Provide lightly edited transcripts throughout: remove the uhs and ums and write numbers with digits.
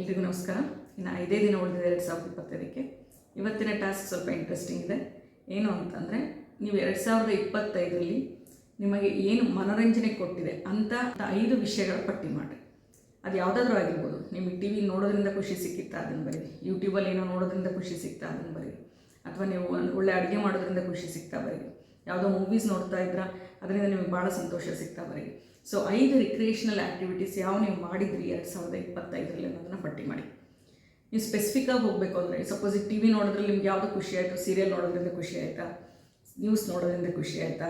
ಎಲ್ರಿಗೂ ನಮಸ್ಕಾರ. ಇನ್ನು 5 ದಿನ ಉಳಿದಿದೆ 2025ಕ್ಕೆ. ಇವತ್ತಿನ ಟಾಸ್ಕ್ ಸ್ವಲ್ಪ ಇಂಟ್ರೆಸ್ಟಿಂಗ್ ಇದೆ. ಏನು ಅಂತಂದರೆ, ನೀವು 2025ರಲ್ಲಿ ನಿಮಗೆ ಏನು ಮನೋರಂಜನೆ ಕೊಟ್ಟಿದೆ ಅಂತ 5 ವಿಷಯಗಳ ಪಟ್ಟಿ ಮಾಡಿ. ಅದು ಯಾವುದಾದ್ರೂ ಆಗಿರ್ಬೋದು. ನಿಮಗೆ ಟಿ ವಿ ನೋಡೋದ್ರಿಂದ ಖುಷಿ ಸಿಕ್ಕಿತ್ತಾ ಅದನ್ನು ಬರೀರಿ, ಯೂಟ್ಯೂಬಲ್ಲಿ ಏನೋ ನೋಡೋದ್ರಿಂದ ಖುಷಿ ಸಿಕ್ತಾ ಅದನ್ನು ಬರೀರಿ, ಅಥವಾ ನೀವು ಒಳ್ಳೆ ಅಡುಗೆ ಮಾಡೋದ್ರಿಂದ ಖುಷಿ ಸಿಗ್ತಾ ಬರೀರಿ, ಯಾವುದೋ ಮೂವೀಸ್ ನೋಡ್ತಾ ಇದ್ರಾ ಅದರಿಂದ ನಿಮಗೆ ಭಾಳ ಸಂತೋಷ ಸಿಗ್ತಾ ಬರೀರಿ. ಸೊ 5 ರಿಕ್ರಿಯೇಷನಲ್ ಆ್ಯಕ್ಟಿವಿಟೀಸ್ ಯಾವ ನೀವು ಮಾಡಿದ್ರಿ 2025ರಲ್ಲಿ ಅನ್ನೋದನ್ನು ಪಟ್ಟಿ ಮಾಡಿ. ನೀವು ಸ್ಪೆಸಿಫಿಕ್ಕಾಗಿ ಹೋಗಬೇಕು ಅಂದರೆ, ಸಪೋಸ್ ಟಿ ವಿ ನೋಡೋದ್ರಲ್ಲಿ ನಿಮ್ಗೆ ಯಾವುದು ಖುಷಿ ಆಯಿತು, ಸೀರಿಯಲ್ ನೋಡೋದ್ರಿಂದ ಖುಷಿ ಆಯಿತಾ, ನ್ಯೂಸ್ ನೋಡೋದ್ರಿಂದ ಖುಷಿ ಆಯಿತಾ,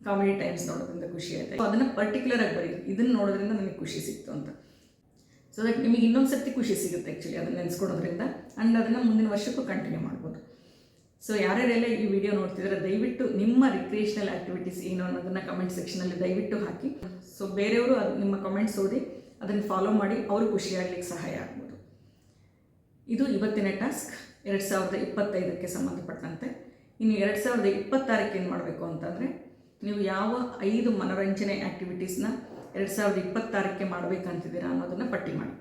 ಕಾಮಿಡಿ ಟೈಮ್ಸ್ ನೋಡೋದ್ರಿಂದ ಖುಷಿ ಆಯಿತಾ, ಸೊ ಅದನ್ನು ಪರ್ಟಿಕ್ಯುಲರಾಗಿ ಬರೀ, ಇದನ್ನು ನೋಡೋದ್ರಿಂದ ನನಗೆ ಖುಷಿ ಸಿಕ್ತು ಅಂತ. ಸೊ ದಟ್ ನಿಮಗೆ ಇನ್ನೊಂದು ಸರ್ತಿ ಖುಷಿ ಸಿಗುತ್ತೆ ಆ್ಯಕ್ಚುಲಿ ಅದನ್ನು ನೆನೆಸ್ಕೊಡೋದ್ರಿಂದ. ಆ್ಯಂಡ್ ಅದನ್ನು ಮುಂದಿನ ವರ್ಷಕ್ಕೂ ಕಂಟಿನ್ಯೂ ಮಾಡ್ಬೋದು. ಸೊ ಯಾರ್ಯಾರೆಲ್ಲ ಈ ವಿಡಿಯೋ ನೋಡ್ತಿದ್ರೆ ದಯವಿಟ್ಟು ನಿಮ್ಮ ರಿಕ್ರಿಯೇಷನಲ್ ಆ್ಯಕ್ಟಿವಿಟೀಸ್ ಏನು ಅನ್ನೋದನ್ನು ಕಮೆಂಟ್ ಸೆಕ್ಷನಲ್ಲಿ ದಯವಿಟ್ಟು ಹಾಕಿ. ಸೊ ಬೇರೆಯವರು ಅದು ನಿಮ್ಮ ಕಮೆಂಟ್ಸ್ ಓದಿ ಅದನ್ನು ಫಾಲೋ ಮಾಡಿ ಅವರು ಖುಷಿಯಾಗಲಿಕ್ಕೆ ಸಹಾಯ ಆಗ್ಬೋದು. ಇದು ಇವತ್ತಿನ ಟಾಸ್ಕ್ 2025ಕ್ಕೆ ಸಂಬಂಧಪಟ್ಟಂತೆ. ಇನ್ನು 2026ಕ್ಕೆ ಏನು ಮಾಡಬೇಕು ಅಂತಂದರೆ, ನೀವು ಯಾವ 5 ಮನೋರಂಜನೆ ಆ್ಯಕ್ಟಿವಿಟೀಸ್ನ 2026ಕ್ಕೆ ಮಾಡಬೇಕಂತಿದ್ದೀರಾ ಅನ್ನೋದನ್ನು ಪಟ್ಟಿ ಮಾಡಿ.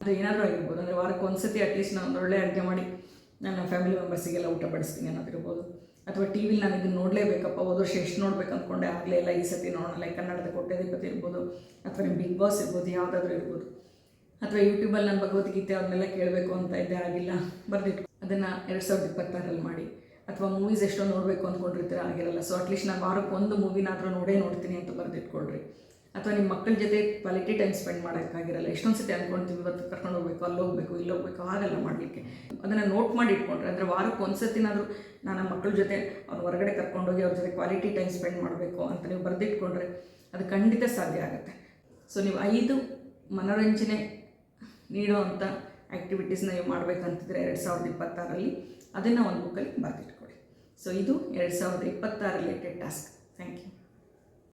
ಅದು ಏನಾದರೂ ಆಗಿರ್ಬೋದು. ಅಂದರೆ ವಾರಕ್ಕೆ ಒಂದ್ಸತಿ ಅಟ್ಲೀಸ್ಟ್ ನಾನು ಒಂದು ಒಳ್ಳೆ ಅಡುಗೆ ಮಾಡಿ ನನ್ನ ಫ್ಯಾಮಿಲಿ ಮೆಂಬರ್ಸಿಗೆಲ್ಲ ಊಟ ಬಡಿಸ್ತೀನಿ ಅನ್ನೋದಿರ್ಬೋದು. ಅಥವಾ ಟಿ ವಿಲಿ ನಾನು ಇದನ್ನು ನೋಡಲೇಬೇಕಪ್ಪ, ಹೋದ ವರ್ಷ ಎಷ್ಟು ನೋಡ್ಬೇಕು ಅಂದ್ಕೊಂಡೆ ಆಗಲೇ ಇಲ್ಲ, ಈ ಸತಿ ನೋಡೋಣ, ಲೈಕ್ ಕನ್ನಡದ ಕೋಟ್ಯಾಧಿಪತಿ ಇರ್ಬೋದು, ಅಥವಾ ನಿಮ್ಮ ಬಿಗ್ ಬಾಸ್ ಇರ್ಬೋದು, ಯಾವುದಾದ್ರೂ ಇರ್ಬೋದು. ಅಥವಾ ಯೂಟ್ಯೂಬಲ್ಲಿ ನಾನು ಭಗವದ್ಗೀತೆ ಅವನ್ನೆಲ್ಲ ಕೇಳಬೇಕು ಅಂತ ಇದ್ದೆ, ಆಗಿಲ್ಲ, ಬರೆದಿಟ್ಟು ಅದನ್ನು 2026ರಲ್ಲಿ ಮಾಡಿ. ಅಥವಾ ಮೂವೀಸ್ ಎಷ್ಟೋ ನೋಡಬೇಕು ಅಂದ್ಕೊಂಡಿರ್ತೀರ, ಆಗಿರಲ್ಲ. ಸೊ ಅಟ್ಲೀಸ್ಟ್ ನಾನು ವಾರಕ್ಕೆ ಒಂದು ಮೂವಿನಾದರೂ ನೋಡ್ತೀನಿ ಅಂತ ಬರೆದಿಟ್ಕೊಳ್ರಿ. ಅಥವಾ ನಿಮ್ಮ ಮಕ್ಕಳ ಜೊತೆ ಕ್ವಾಲಿಟಿ ಟೈಮ್ ಸ್ಪೆಂಡ್ ಮಾಡೋಕ್ಕಾಗಿರಲ್ಲ. ಎಷ್ಟೊಂದು ಸತಿ ಅಂದ್ಕೊಳ್ತೀವಿ ಇವತ್ತು ಕರ್ಕೊಂಡು ಹೋಗ್ಬೇಕು, ಅಲ್ಲಿ ಹೋಗಬೇಕು, ಇಲ್ಲಿ ಹೋಗಬೇಕು, ಆಗಲ್ಲ ಮಾಡಲಿಕ್ಕೆ. ಅದನ್ನು ನೋಟ್ ಮಾಡಿ ಇಟ್ಕೊಂಡ್ರೆ, ಅಂದರೆ ವಾರಕ್ಕೆ ಒಂದು ಸತಿನಾದರೂ ನಾನು ಮಕ್ಕಳ ಜೊತೆ ಅವ್ರು ಹೊರಗಡೆ ಕರ್ಕೊಂಡೋಗಿ ಅವ್ರ ಜೊತೆ ಕ್ವಾಲಿಟಿ ಟೈಮ್ ಸ್ಪೆಂಡ್ ಮಾಡಬೇಕು ಅಂತ ನೀವು ಬರೆದಿಟ್ಕೊಂಡ್ರೆ ಅದು ಖಂಡಿತ ಸಾಧ್ಯ ಆಗುತ್ತೆ. ಸೊ ನೀವು 5 ಮನೋರಂಜನೆ ನೀಡೋವಂಥ ಆ್ಯಕ್ಟಿವಿಟೀಸ್ನ ನೀವು ಮಾಡಬೇಕಂತಿದ್ರೆ 2026ರಲ್ಲಿ ಅದನ್ನು ಒಂದು ಬುಕ್ಕಲ್ಲಿ ಬರೆದಿಟ್ಕೊಳ್ಳಿ. ಸೊ ಇದು 2026 ರಿಲೇಟೆಡ್ ಟಾಸ್ಕ್. Thank you.